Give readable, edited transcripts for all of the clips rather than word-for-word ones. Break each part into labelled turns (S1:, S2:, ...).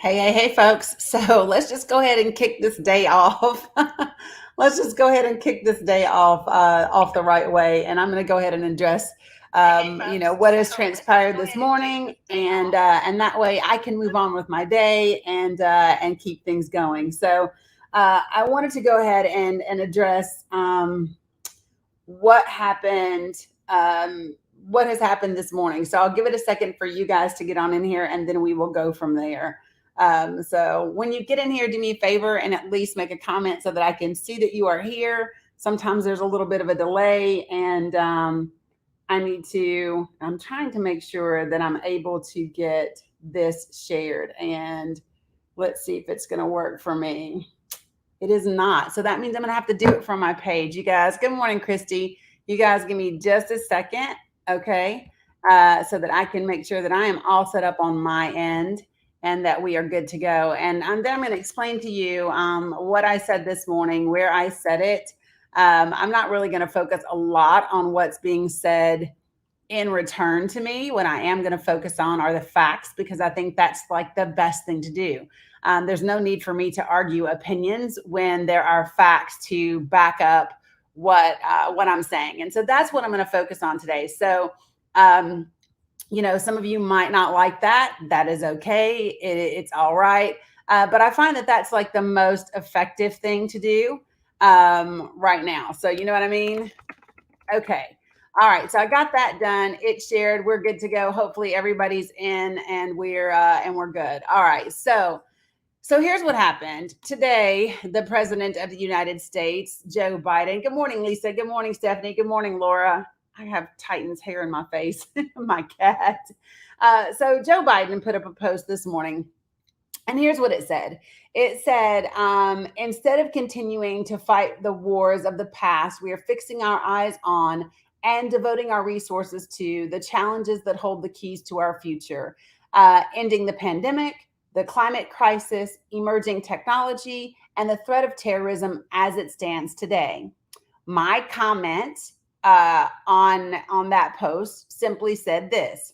S1: Hey, folks. So let's just go ahead and kick this day off. Let's just go ahead and kick this day off the right way. And I'm going to go ahead and address, what has transpired this morning, and that way I can move on with my day and keep things going. So I wanted to go ahead and address what happened. What has happened this morning. So I'll give it a second for you guys to get on in here, and then we will go from there. So when you get in here, do me a favor and at least make a comment so that I can see that you are here. Sometimes there's a little bit of a delay, and I'm trying to make sure that I'm able to get this shared. And let's see if it's going to work for me. It is not. So that means I'm going to have to do it from my page. You guys, good morning, Christy. You guys give me just a second, okay, so that I can make sure that I am all set up on my end and that we are good to go. And then I'm going to explain to you what I said this morning, where I said it. I'm not really going to focus a lot on what's being said in return to me. What I am going to focus on are the facts, because I think that's like the best thing to do. There's no need for me to argue opinions when there are facts to back up what I'm saying. And so that's what I'm going to focus on today. So, some of you might not like that. That is okay. It's all right. But I find that that's like the most effective thing to do right now. So you know what I mean? Okay. All right. So I got that done. It's shared. We're good to go. Hopefully everybody's in and we're good. All right. So here's what happened today. The president of the United States, Joe Biden. Good morning, Lisa. Good morning, Stephanie. Good morning, Laura. I have Titan's hair in my face. My cat. So Joe Biden put up a post this morning. And here's what it said. It said, instead of continuing to fight the wars of the past, we are fixing our eyes on and devoting our resources to the challenges that hold the keys to our future, ending the pandemic, the climate crisis, emerging technology, and the threat of terrorism as it stands today. My comment on that post simply said this: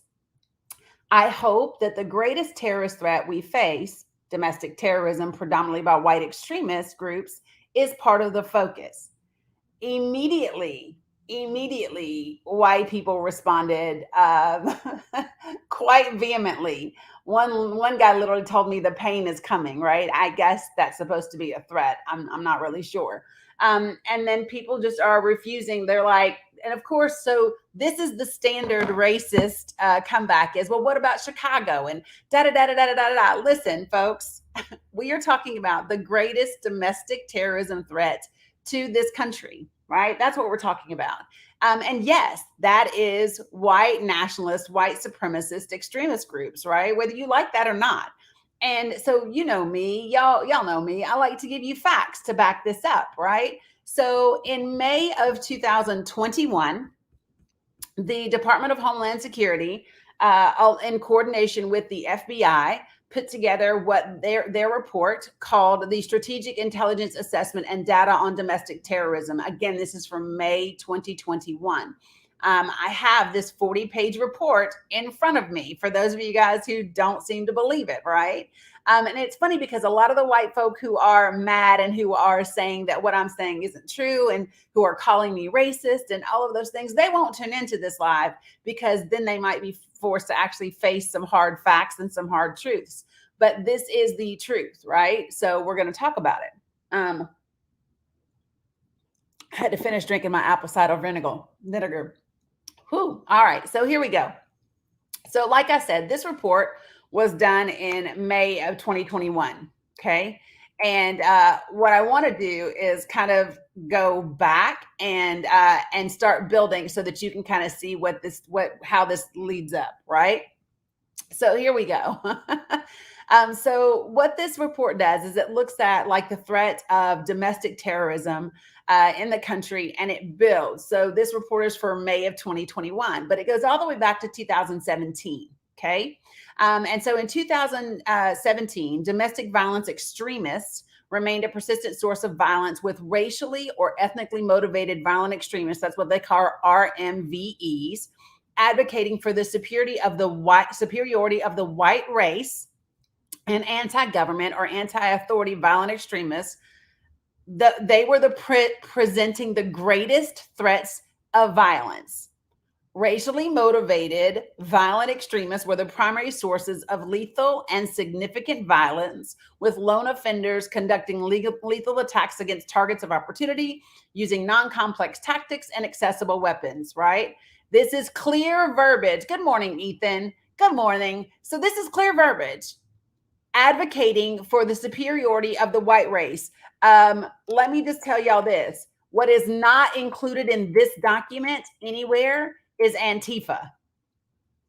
S1: I hope that the greatest terrorist threat we face, domestic terrorism, predominantly by white extremist groups, is part of the focus. Immediately, white people responded quite vehemently. One guy literally told me the pain is coming, right? I guess that's supposed to be a threat. I'm not really sure. And then people just are refusing. They're like, and of course, so this is the standard racist comeback is, well, what about Chicago? And da da da da da da da. Listen, folks, we are talking about the greatest domestic terrorism threat to this country, right? That's what we're talking about. And yes, that is white nationalist, white supremacist extremist groups, right? Whether you like that or not. And so, you know me, y'all know me. I like to give you facts to back this up, right? So in May of 2021, the Department of Homeland Security, in coordination with the FBI, put together what their report called the Strategic Intelligence Assessment and Data on Domestic Terrorism. Again, this is from May 2021. I have this 40-page report in front of me for those of you guys who don't seem to believe it, right? And it's funny because a lot of the white folk who are mad and who are saying that what I'm saying isn't true and who are calling me racist and all of those things, they won't tune into this live because then they might be forced to actually face some hard facts and some hard truths. But this is the truth, right? So we're going to talk about it. I had to finish drinking my apple cider vinegar. Whew. All right. So here we go. So like I said, this report was done in May of 2021. Okay. And what I want to do is kind of go back and start building so that you can kind of see how this leads up, right? So here we go. So what this report does is it looks at like the threat of domestic terrorism in the country, and it builds. So this report is for May of 2021, but it goes all the way back to 2017. Okay. And so in 2017, domestic violence extremists remained a persistent source of violence, with racially or ethnically motivated violent extremists, that's what they call RMVEs, advocating for the superiority of the white race and anti-government or anti-authority violent extremists, they were presenting the greatest threats of violence. Racially motivated violent extremists were the primary sources of lethal and significant violence, with lone offenders conducting lethal attacks against targets of opportunity using non-complex tactics and accessible weapons, right? This is clear verbiage. Good morning, Ethan. Good morning. So this is clear verbiage advocating for the superiority of the white race. Let me just tell y'all this. What is not included in this document anywhere is Antifa.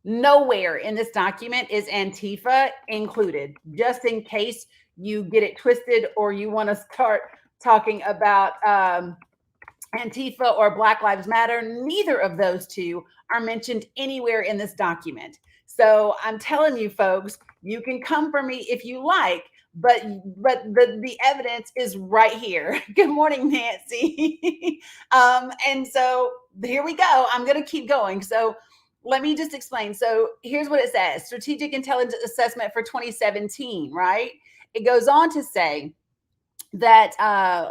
S1: Nowhere in this document is Antifa included, just in case you get it twisted or you want to start talking about Antifa or Black Lives Matter. Neither of those two are mentioned anywhere in this document. So I'm telling you, folks, you can come for me if you like, but the evidence is right here. Good morning, Nancy. And so here we go. I'm going to keep going. So let me just explain. So here's what it says: Strategic Intelligence Assessment for 2017, right? It goes on to say that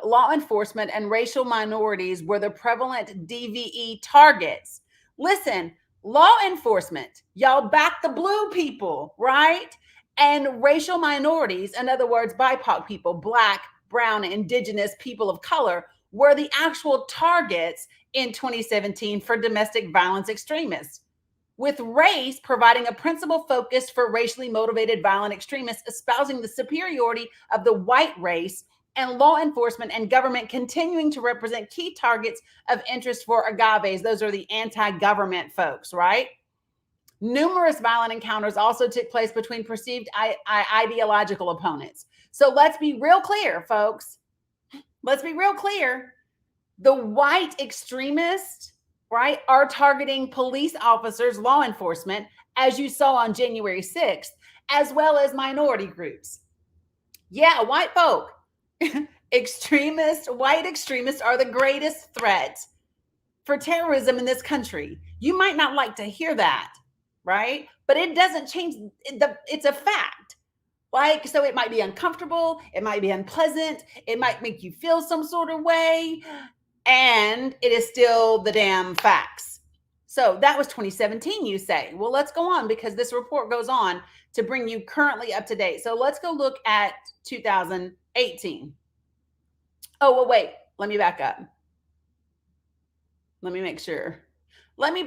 S1: law enforcement and racial minorities were the prevalent DVE targets. Listen, law enforcement, y'all back the blue people, right? And racial minorities, in other words, BIPOC people, Black, brown, indigenous, people of color, were the actual targets in 2017 for domestic violence extremists, with race providing a principal focus for racially motivated violent extremists, espousing the superiority of the white race, and law enforcement and government continuing to represent key targets of interest for agaves. Those are the anti-government folks, right? Numerous violent encounters also took place between perceived ideological opponents. So let's be real clear, folks. Let's be real clear. The white extremists, right, are targeting police officers, law enforcement, as you saw on January 6th, as well as minority groups. Yeah, white folk. White extremists are the greatest threat for terrorism in this country. You might not like to hear that, right? But it doesn't change. It's a fact. Like, so it might be uncomfortable. It might be unpleasant. It might make you feel some sort of way. And it is still the damn facts. So that was 2017, you say. Well, let's go on, because this report goes on to bring you currently up to date. So let's go look at 2018. Oh, well, wait, let me back up. Let me make sure. Let me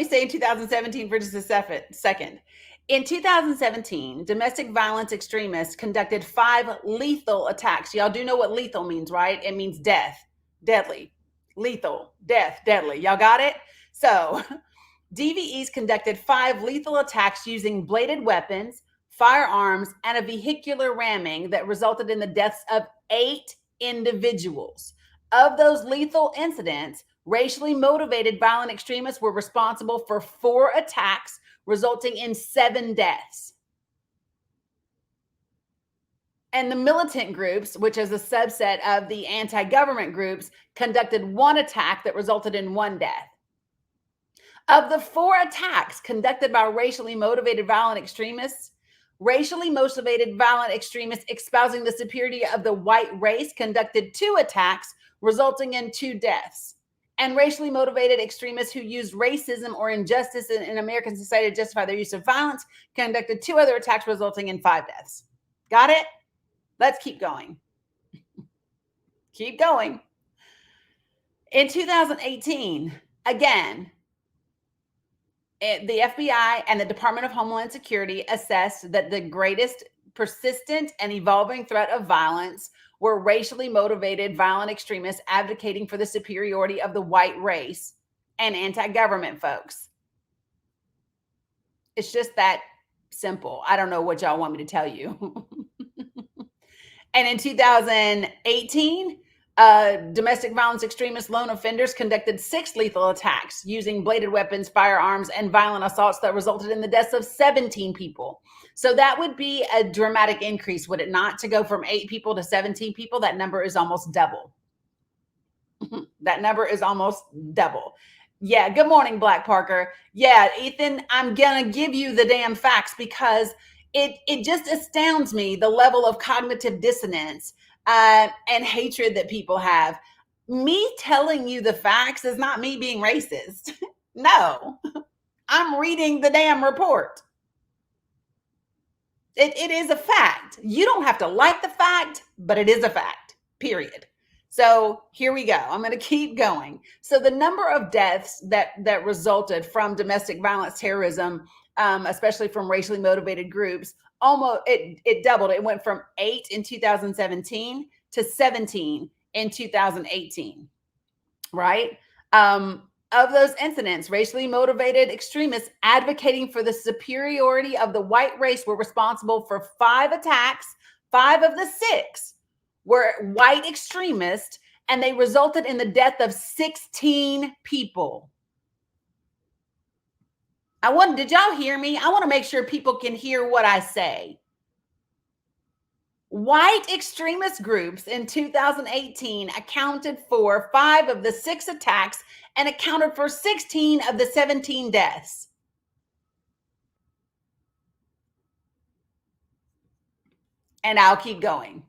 S1: say in 2017 for just a second. In 2017, domestic violence extremists conducted 5 lethal attacks. Y'all do know what lethal means, right? It means death, deadly, lethal, death, deadly. Y'all got it? So DVEs conducted 5 lethal attacks using bladed weapons, firearms, and a vehicular ramming that resulted in the deaths of 8 individuals. Of those lethal incidents, racially motivated violent extremists were responsible for 4 attacks, resulting in 7 deaths. And the militant groups, which is a subset of the anti-government groups, conducted 1 attack that resulted in 1 death. Of the 4 attacks conducted by racially motivated violent extremists espousing the superiority of the white race conducted 2 attacks, resulting in 2 deaths. And racially motivated extremists who used racism or injustice in American society to justify their use of violence conducted 2 other attacks, resulting in 5 deaths. Got it? Let's keep going. Keep going. In 2018, again, the FBI and the Department of Homeland Security assessed that the greatest persistent and evolving threat of violence were racially motivated violent extremists advocating for the superiority of the white race and anti-government folks. It's just that simple. I don't know what y'all want me to tell you. And in 2018, domestic violence extremist lone offenders conducted 6 lethal attacks using bladed weapons, firearms, and violent assaults that resulted in the deaths of 17 people. So that would be a dramatic increase, would it not? To go from 8 people to 17 people, that number is almost double. That number is almost double. Yeah, good morning, Black Parker. Yeah, Ethan, I'm going to give you the damn facts, because it just astounds me the level of cognitive dissonance and hatred that people have. Me telling you the facts is not me being racist. No, I'm reading the damn report. It is a fact. You don't have to like the fact, but it is a fact, period. So here we go. I'm going to keep going. So the number of deaths that resulted from domestic violence, terrorism, especially from racially motivated groups, almost it doubled. It went from 8 in 2017 to 17 in 2018. Right? Of those incidents, racially motivated extremists advocating for the superiority of the white race were responsible for 5 attacks. 5 of the 6 were white extremists, and they resulted in the death of 16 people. Did y'all hear me? I want to make sure people can hear what I say. White extremist groups in 2018 accounted for 5 of the 6 attacks and accounted for 16 of the 17 deaths. And I'll keep going.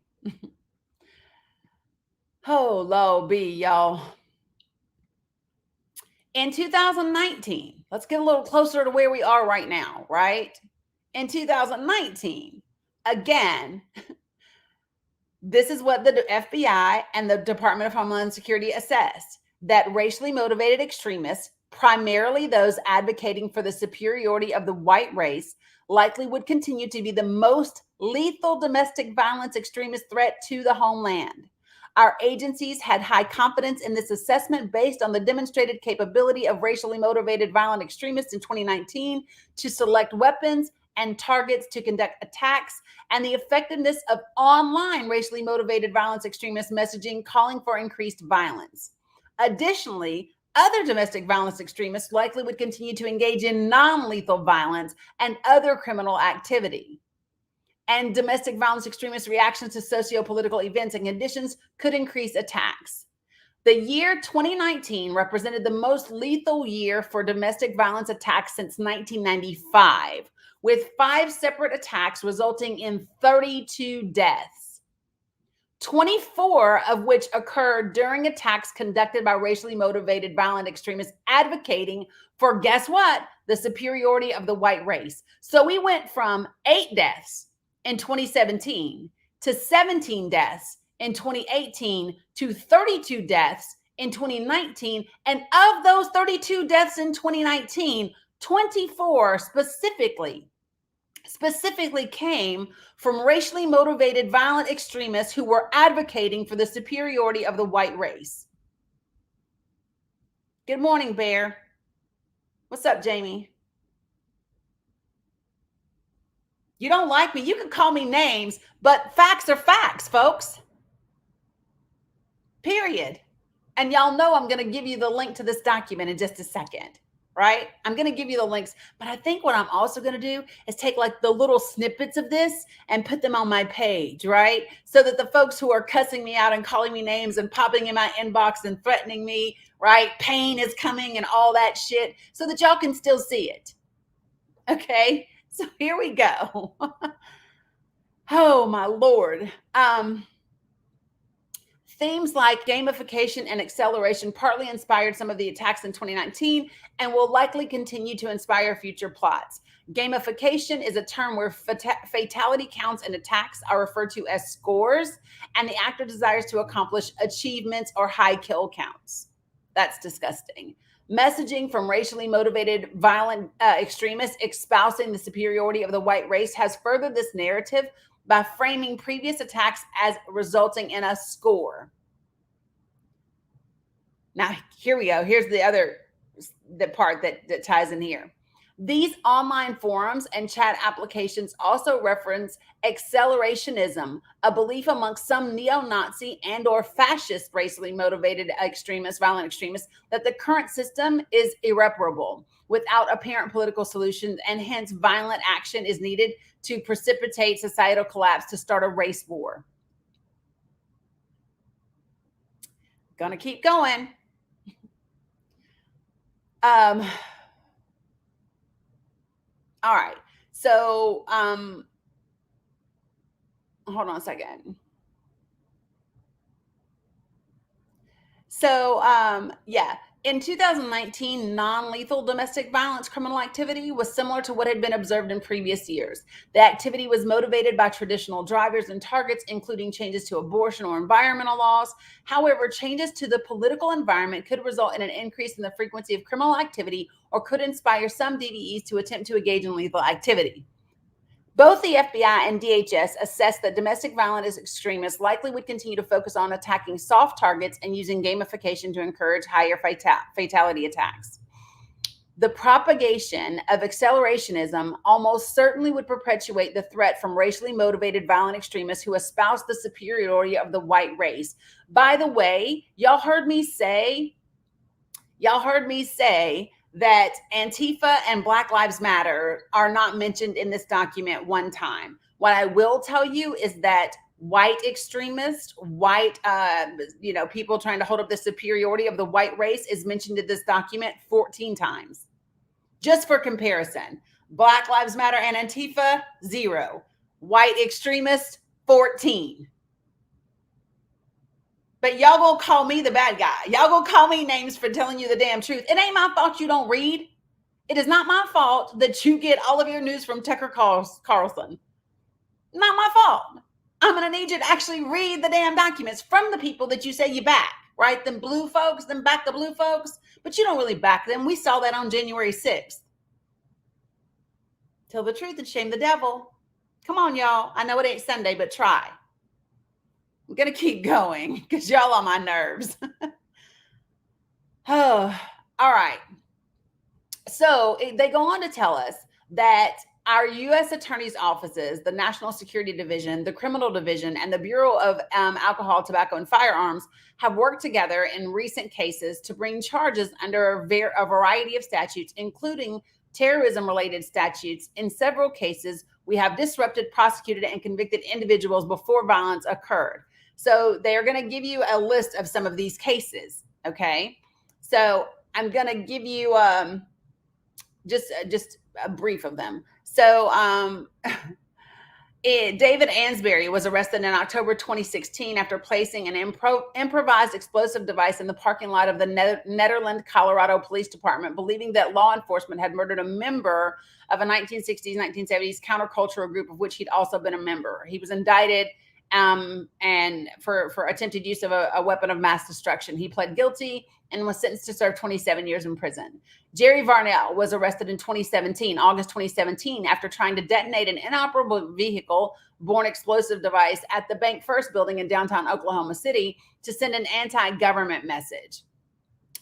S1: Oh, low B, y'all. In 2019, let's get a little closer to where we are right now, right? In 2019, again, this is what the FBI and the Department of Homeland Security assessed, that racially motivated extremists, primarily those advocating for the superiority of the white race, likely would continue to be the most lethal domestic violence extremist threat to the homeland. Our agencies had high confidence in this assessment based on the demonstrated capability of racially motivated violent extremists in 2019 to select weapons and targets to conduct attacks, and the effectiveness of online racially motivated violence extremist messaging calling for increased violence. Additionally, other domestic violence extremists likely would continue to engage in non-lethal violence and other criminal activity. And domestic violence extremist reactions to socio-political events and conditions could increase attacks. The year 2019 represented the most lethal year for domestic violence attacks since 1995, with 5 separate attacks resulting in 32 deaths, 24 of which occurred during attacks conducted by racially motivated violent extremists advocating for, guess what, the superiority of the white race. So we went from 8 deaths in 2017 to 17 deaths in 2018 to 32 deaths in 2019. And of those 32 deaths in 2019, 24 specifically came from racially motivated violent extremists who were advocating for the superiority of the white race. Good morning, Bear. What's up, Jamie? You don't like me, you can call me names, but facts are facts, folks. Period. And y'all know I'm going to give you the link to this document in just a second, right? I'm going to give you the links, but I think what I'm also going to do is take like the little snippets of this and put them on my page, right? So that the folks who are cussing me out and calling me names and popping in my inbox and threatening me, right? Pain is coming and all that shit, so that y'all can still see it. Okay, so here we go. Oh my Lord. Themes like gamification and acceleration partly inspired some of the attacks in 2019 and will likely continue to inspire future plots. Gamification is a term where fatality counts and attacks are referred to as scores, and the actor desires to accomplish achievements or high kill counts. That's disgusting. Messaging from racially motivated violent extremists espousing the superiority of the white race has furthered this narrative by framing previous attacks as resulting in a score. Now, here we go. Here's the part that ties in here. These online forums and chat applications also reference accelerationism, a belief amongst some neo-Nazi and or fascist racially motivated extremists, violent extremists, that the current system is irreparable without apparent political solutions, and hence violent action is needed to precipitate societal collapse to start a race war. Gonna keep going. All right. So hold on a second. So, yeah, in 2019, non lethal domestic violence criminal activity was similar to what had been observed in previous years. The activity was motivated by traditional drivers and targets, including changes to abortion or environmental laws. However, changes to the political environment could result in an increase in the frequency of criminal activity or could inspire some DVEs to attempt to engage in lethal activity. Both the FBI and DHS assessed that domestic violence extremists likely would continue to focus on attacking soft targets and using gamification to encourage higher fatality attacks. The propagation of accelerationism almost certainly would perpetuate the threat from racially motivated violent extremists who espouse the superiority of the white race. By the way, y'all heard me say that Antifa and Black Lives Matter are not mentioned in this document one time. What I will tell you is that white extremists, people trying to hold up the superiority of the white race is mentioned in this document 14 times. Just for comparison, Black Lives Matter and Antifa, 0. White extremists, 14. But y'all gonna call me the bad guy. Y'all gonna call me names for telling you the damn truth. It ain't my fault you don't read. It is not my fault that you get all of your news from Tucker Carlson. Not my fault. I'm gonna need you to actually read the damn documents from the people that you say you back, right? Them blue folks, them back the blue folks. But you don't really back them. We saw that on January 6th. Tell the truth and shame the devil. Come on, y'all. I know it ain't Sunday, but try. I'm going to keep going because y'all on my nerves. Oh, all right. So they go on to tell us that our U.S. attorney's offices, the National Security Division, the Criminal Division, and the Bureau of Alcohol, Tobacco, and Firearms have worked together in recent cases to bring charges under a variety of statutes, including terrorism-related statutes. In several cases, we have disrupted, prosecuted, and convicted individuals before violence occurred. So they're going to give you a list of some of these cases, okay? So I'm going to give you just a brief of them. So David Ansberry was arrested in October 2016 after placing an improvised explosive device in the parking lot of the Nederland, Colorado Police Department, believing that law enforcement had murdered a member of a 1960s, 1970s countercultural group of which he'd also been a member. He was indicted and for attempted use of a weapon of mass destruction. He pled guilty and was sentenced to serve 27 years in prison. Jerry Varnell was arrested in August 2017, after trying to detonate an inoperable vehicle-borne explosive device at the Bank First building in downtown Oklahoma City to send an anti-government message.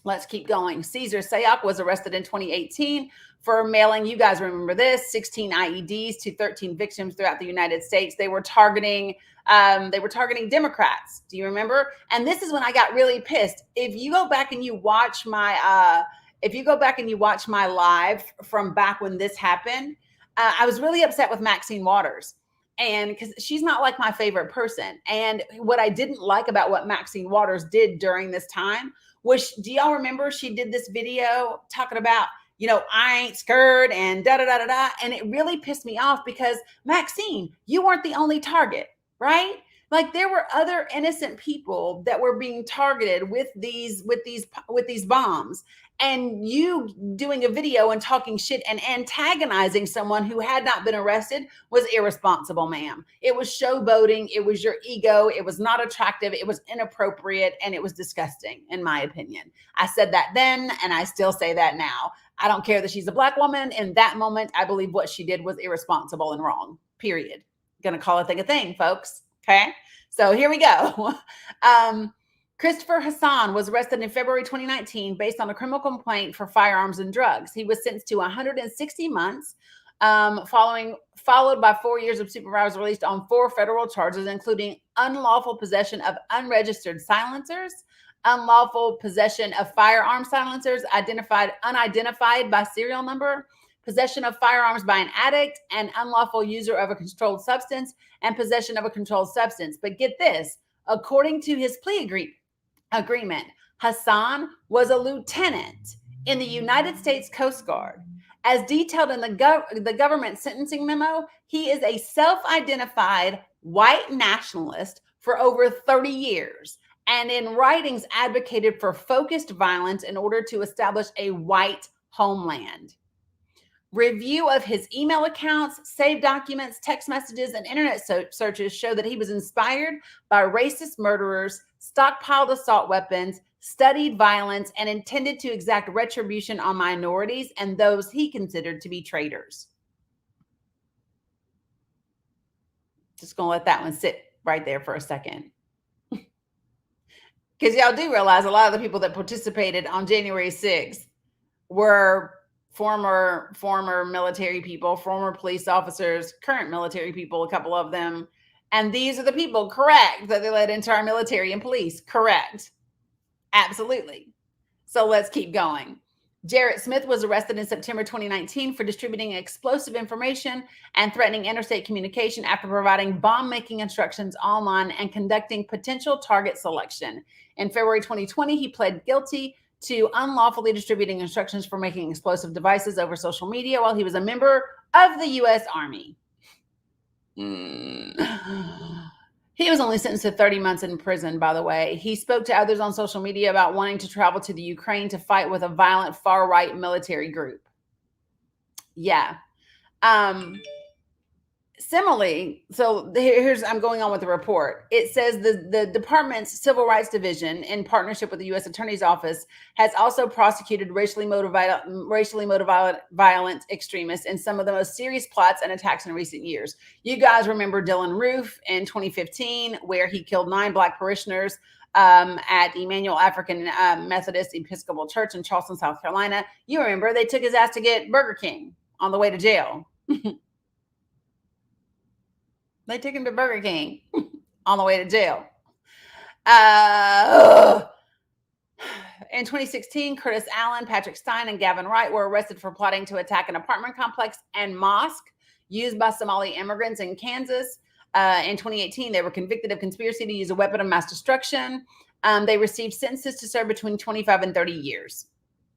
S1: Let's keep going. Cesar Sayoc was arrested in 2018 for mailing, you guys remember this, 16 IEDs to 13 victims throughout the United States. They were targeting Democrats. Do you remember? And this is when I got really pissed. If you go back and you watch my live from back when this happened, I was really upset with Maxine Waters. And because she's not like my favorite person. And what I didn't like about what Maxine Waters did during this time was, do y'all remember she did this video talking about, I ain't scared and da-da-da-da-da. And it really pissed me off because, Maxine, you weren't the only target, right? Like, there were other innocent people that were being targeted with these bombs. And you doing a video and talking shit and antagonizing someone who had not been arrested was irresponsible, ma'am. It was showboating. It was your ego. It was not attractive. It was inappropriate. And it was disgusting, in my opinion. I said that then, and I still say that now. I don't care that she's a Black woman. In that moment, I believe what she did was irresponsible and wrong, period. Gonna call a thing a thing, folks. Okay? So here we go. Christopher Hassan was arrested in February 2019 based on a criminal complaint for firearms and drugs. He was sentenced to 160 months, followed by 4 years of supervised release on 4 federal charges, including unlawful possession of unregistered silencers, unlawful possession of firearm silencers unidentified by serial number, possession of firearms by an addict, and unlawful user of a controlled substance, and possession of a controlled substance. But get this, according to his plea agreement, Hassan was a lieutenant in the United States Coast Guard. As detailed in the government sentencing memo, he is a self-identified white nationalist for over 30 years, and in writings advocated for focused violence in order to establish a white homeland. Review of his email accounts, saved documents, text messages, and internet searches show that he was inspired by racist murderers, stockpiled assault weapons, studied violence, and intended to exact retribution on minorities and those he considered to be traitors. Just gonna let that one sit right there for a second. Because y'all do realize a lot of the people that participated on January 6th were former military people, former police officers, current military people, a couple of them. And these are the people, correct, that they led into our military and police. Correct. Absolutely. So let's keep going. Jarrett Smith was arrested in September 2019 for distributing explosive information and threatening interstate communication after providing bomb-making instructions online and conducting potential target selection. In February 2020, he pled guilty to unlawfully distributing instructions for making explosive devices over social media while he was a member of the U.S. Army. He was only sentenced to 30 months in prison, by the way. He spoke to others on social media about wanting to travel to the Ukraine to fight with a violent far-right military group. Yeah. Similarly, so here's, I'm going on with the report. It says the department's Civil Rights Division, in partnership with the U.S. Attorney's Office, has also prosecuted racially motivated violent extremists in some of the most serious plots and attacks in recent years. You guys remember Dylan Roof in 2015, where he killed 9 Black parishioners at Emmanuel African Methodist Episcopal Church in Charleston, South Carolina. You remember they took his ass to get Burger King on the way to jail. They took him to Burger King on the way to jail. In 2016, Curtis Allen, Patrick Stein, and Gavin Wright were arrested for plotting to attack an apartment complex and mosque used by Somali immigrants in Kansas. In 2018, they were convicted of conspiracy to use a weapon of mass destruction. They received sentences to serve between 25 and 30 years,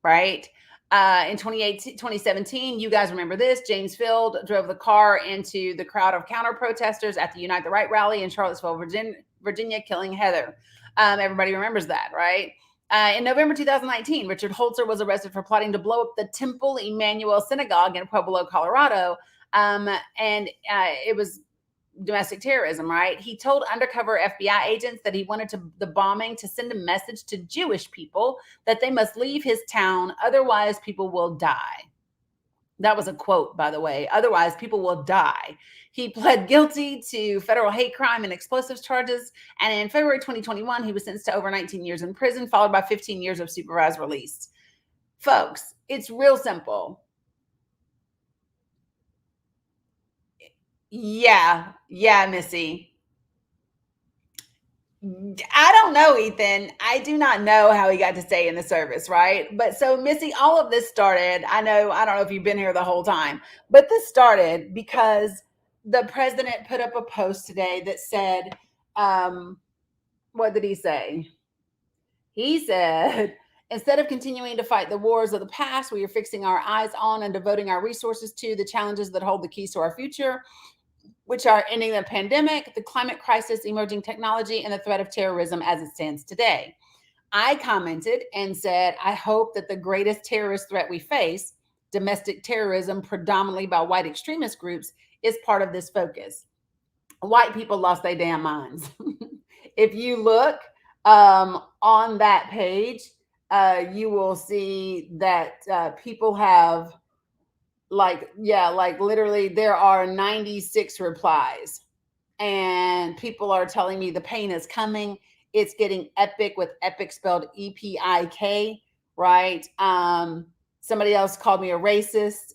S1: right? In 2017, you guys remember this, James Field drove the car into the crowd of counter protesters at the Unite the Right rally in Charlottesville, Virginia, killing Heather. Everybody remembers that, right? In November 2019, Richard Holzer was arrested for plotting to blow up the Temple Emmanuel Synagogue in Pueblo, Colorado. It was domestic terrorism, right? He told undercover FBI agents that he wanted the bombing to send a message to Jewish people that they must leave his town, otherwise people will die. That was a quote, by the way. Otherwise people will die. He pled guilty to federal hate crime and explosives charges. And in February 2021, he was sentenced to over 19 years in prison, followed by 15 years of supervised release. Folks, it's real simple. Yeah, Missy. I don't know, Ethan. I do not know how he got to stay in the service, right? But so, Missy, all of this started. I don't know if you've been here the whole time, but this started because the president put up a post today that said, what did he say? He said, instead of continuing to fight the wars of the past, we are fixing our eyes on and devoting our resources to the challenges that hold the keys to our future, which are ending the pandemic, the climate crisis, emerging technology, and the threat of terrorism as it stands today. I commented and said, I hope that the greatest terrorist threat we face, domestic terrorism, predominantly by white extremist groups, is part of this focus. White people lost their damn minds. If you look on that page, you will see that people have literally there are 96 replies, and people are telling me the pain is coming. It's getting epic, with epic spelled EPIK, right? Somebody else called me a racist.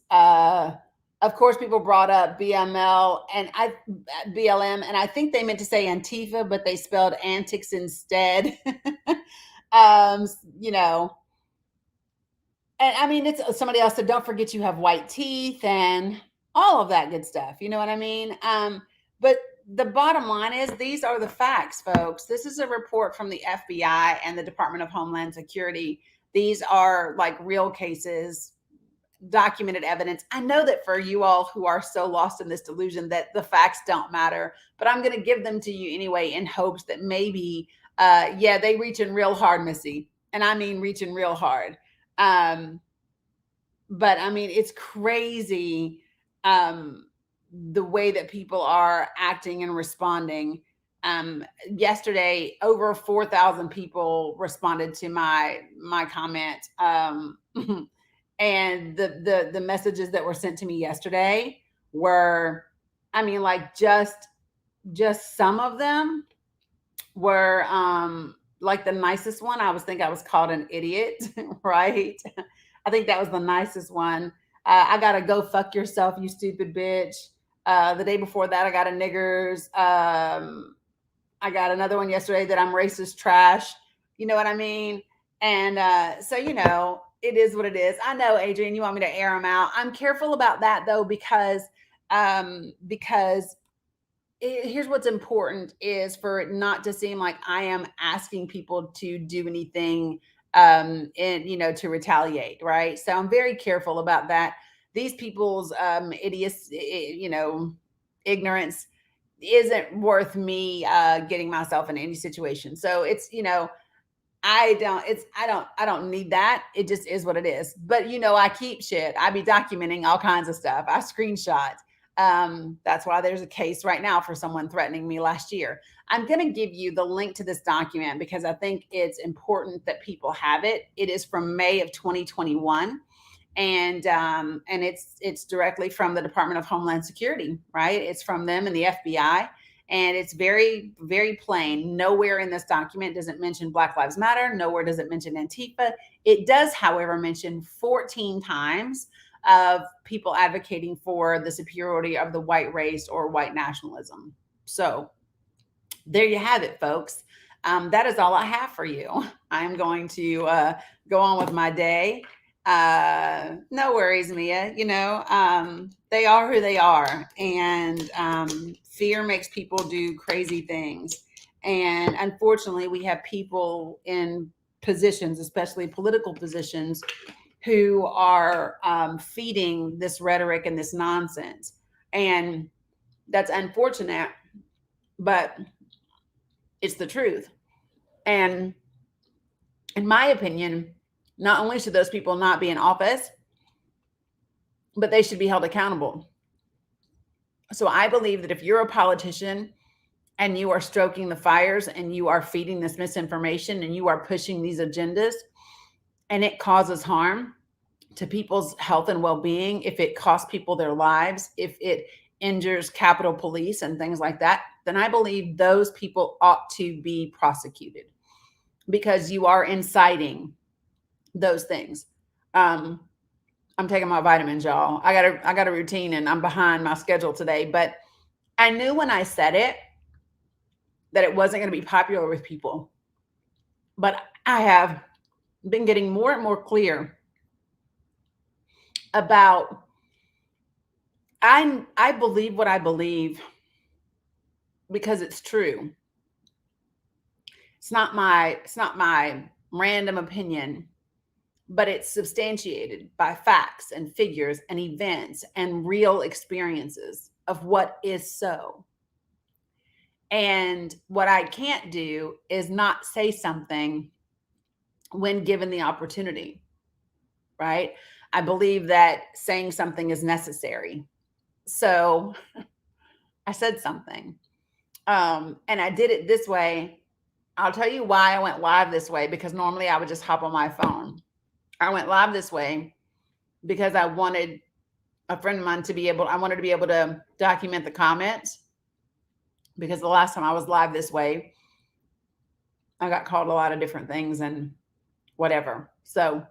S1: Of course, people brought up BLM, and I think they meant to say Antifa, but they spelled antics instead. And I mean, it's somebody else said, don't forget you have white teeth and all of that good stuff. You know what I mean? But the bottom line is, these are the facts, folks. This is a report from the FBI and the Department of Homeland Security. These are like real cases. documented evidence. I know that for you all who are so lost in this delusion that the facts don't matter, but I'm going to give them to you anyway in hopes that maybe, yeah, they reaching real hard, Missy. And I mean reaching real hard. But I mean, it's crazy the way that people are acting and responding. Yesterday, over 4,000 people responded to my comment, and the messages that were sent to me yesterday were, I mean, like just some of them were like the nicest one. I was called an idiot, right? I think that was the nicest one. I got to go fuck yourself, you stupid bitch. The day before that, I got a niggers. I got another one yesterday that I'm racist trash. You know what I mean? And so, it is what it is. I know, Adrian, you want me to air them out. I'm careful about that though, because here's what's important is for it not to seem like I am asking people to do anything and to retaliate, right? So I'm very careful about that. These people's ignorance isn't worth me getting myself in any situation. So it's I don't need that. It just is what it is. But I keep shit. I be documenting all kinds of stuff. I screenshot. That's why there's a case right now for someone threatening me last year. I'm going to give you the link to this document because I think it's important that people have it. It is from May of 2021. And it's directly from the Department of Homeland Security, right? It's from them and the FBI. And it's very, very plain. Nowhere in this document does it mention Black Lives Matter. Nowhere does it mention Antifa. It does, however, mention 14 times of people advocating for the superiority of the white race or white nationalism. So there you have it, folks. That is all I have for you. I'm going to go on with my day. No worries, Mia. They are who they are, and fear makes people do crazy things. And unfortunately, we have people in positions, especially political positions, who are feeding this rhetoric and this nonsense. And that's unfortunate, but it's the truth. And in my opinion, not only should those people not be in office, but they should be held accountable. So I believe that if you're a politician and you are stroking the fires and you are feeding this misinformation and you are pushing these agendas and it causes harm to people's health and well-being, if it costs people their lives, if it injures Capitol Police and things like that, then I believe those people ought to be prosecuted because you are inciting those things. I'm taking my vitamins, y'all. I got a routine and I'm behind my schedule today, but I knew when I said it that it wasn't going to be popular with people. But I have been getting more and more clear about I believe what I believe because it's true. It's not my random opinion, but it's substantiated by facts and figures and events and real experiences of what is so. And what I can't do is not say something when given the opportunity, right? I believe that saying something is necessary. So I said something. And I did it this way. I'll tell you why I went live this way, because normally I would just hop on my phone. I went live this way because I wanted a friend of mine I wanted to be able to document the comments, because the last time I was live this way, I got called a lot of different things and whatever. So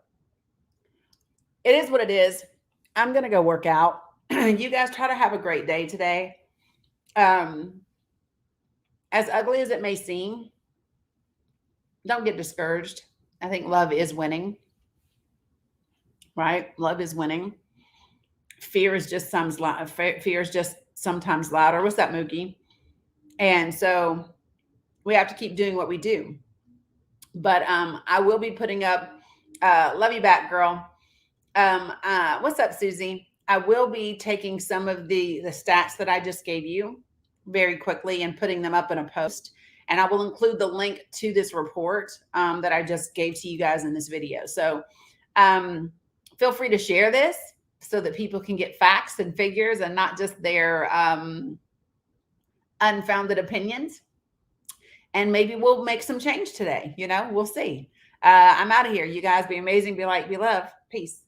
S1: it is what it is. I'm going to go work out. You guys try to have a great day today. As ugly as it may seem, don't get discouraged. I think love is winning, right? Love is winning. Fear is just sometimes louder. What's that, Mookie? And so we have to keep doing what we do. But I will be putting up, love you back, girl. What's up, Susie? I will be taking some of the stats that I just gave you very quickly and putting them up in a post. And I will include the link to this report that I just gave to you guys in this video. So feel free to share this so that people can get facts and figures and not just their unfounded opinions. And maybe we'll make some change today. You know, we'll see. I'm out of here. You guys be amazing. Be light, be love. Peace.